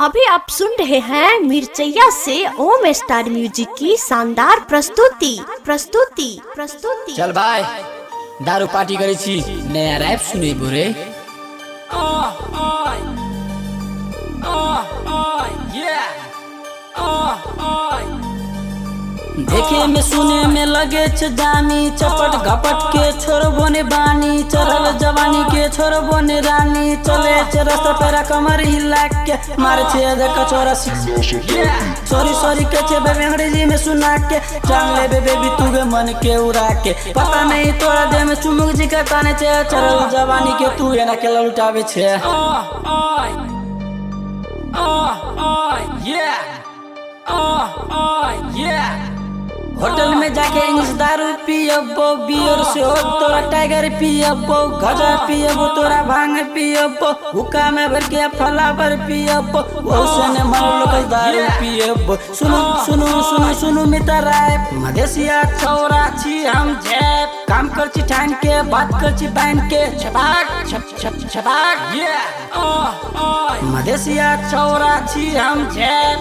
अभी आप सुन रहे हैं मिर्चैया से ओम स्टार म्यूजिक की शानदार प्रस्तुति। चल भाई दारू पार्टी करे छी नया रैप सुने बोरे। देखे में सुने में लगे छ जानी चपट घपट के छोरो बने बानी चरल जवानी के छोरो बने रानी चले छ रास्ता पेरा कमर हिला के मारे छे देखा छोरा सॉरी के छे बेबी अंग्रेजी में सुना के जान ले बेबी तू गे मन के उड़ा के पता नहीं तोरा दे में चुमुक जी के ताने छे चरल जवानी के तू एना के लुटावे छे। होटल में जाके इंग्लिश दारू पियबो बियर से हो तोरा टाइगर पियबो गजा पियबो तोरा भांग पियबो हुक्का में भर के फलावर पियबो ओसने मन लोकल दारू पियबो। सुनो मित्र मधेसिया छौरा छी हम झेप काम कर छी ठान के बात कर छी बैन के छपाक मधेसिया छौरा छी हम झेप।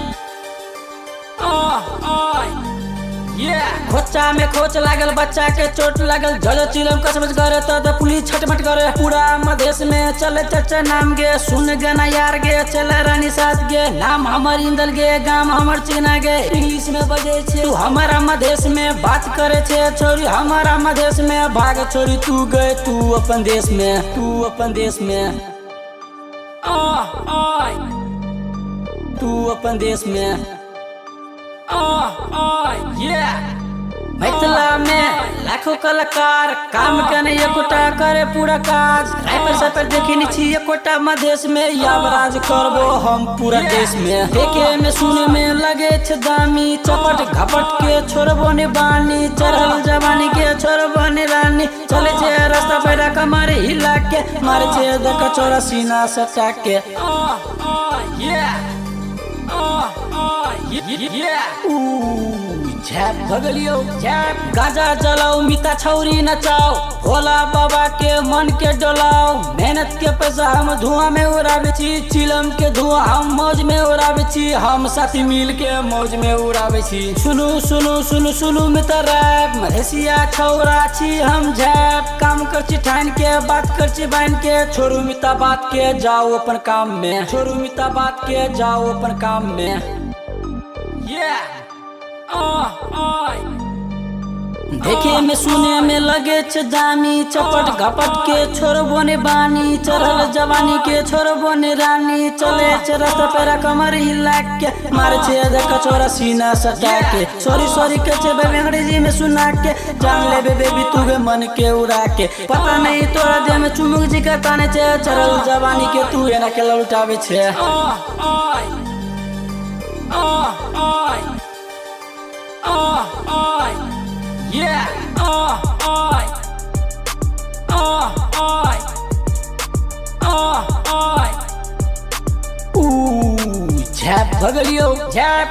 खोचा में खोच लागल बच्चा के चोट लागल जलो चिलम कसमच करे तो पुलिस छटमट करे पूरा मधेश में चले चचा नाम गे सुन गाना यार गे चले रानी साथ गे नाम हमर इंदल गे गाम हमर चिना गे इंग्लिश में बजे छे तू हमारा मधेश में बात करे छे छोरी हमारा मधेश में भाग छोरी तू गए तू अपन देश में तू अपन देश में मैथिला में लाखों कलाकार काम करने एकोटा करे पूरा काज राइफल साइफल देखी छी एकोटा मधेश में यावराज करबो हम पूरा देश में। देखे में सुने में लगे छ दामी चपट घपट के छोरबो ने बानी चरल जवानी के छोरबो ने रानी चले छे रास्ता पैरा कमर हिला के मारे छे देख छोरा सीना सटा के। झैप भगलियो झैप गाजा जलाओ मिता छौरी नचाओ भोला बाबा के मन के डोलाओ मेहनत के पैसा हम धुआं में उड़ावे छी चिलम के धुआं हम मौज में उड़ावे छी हम साथी मिल के मौज में उड़ावे छी। सुनु मित्र रैप मधेसिया छौरा छी हम झैप काम कर छी ठान के बात कर छी बैन के छोरू मिता बात के जाओ अपन काम में छोरू मिता बात के जाओ अपन काम में। देखे में सुने में लगे छ जानी चपट घपट के छोरो बने बानी चरल जवानी के छोरो बने रानी चले छ रास्ता पेरा कमर हिला के मारे छे देख छोरा सीना सटा के सॉरी के छे बेबी अंग्रेजी में सुना के जान ले बेबी तू गे मन के उड़ा के पता नहीं तोरा दे में चुमुक जी के ताने छे चरल जवानी के तू एना के लुटावे छे। झैप भगलियो झैप।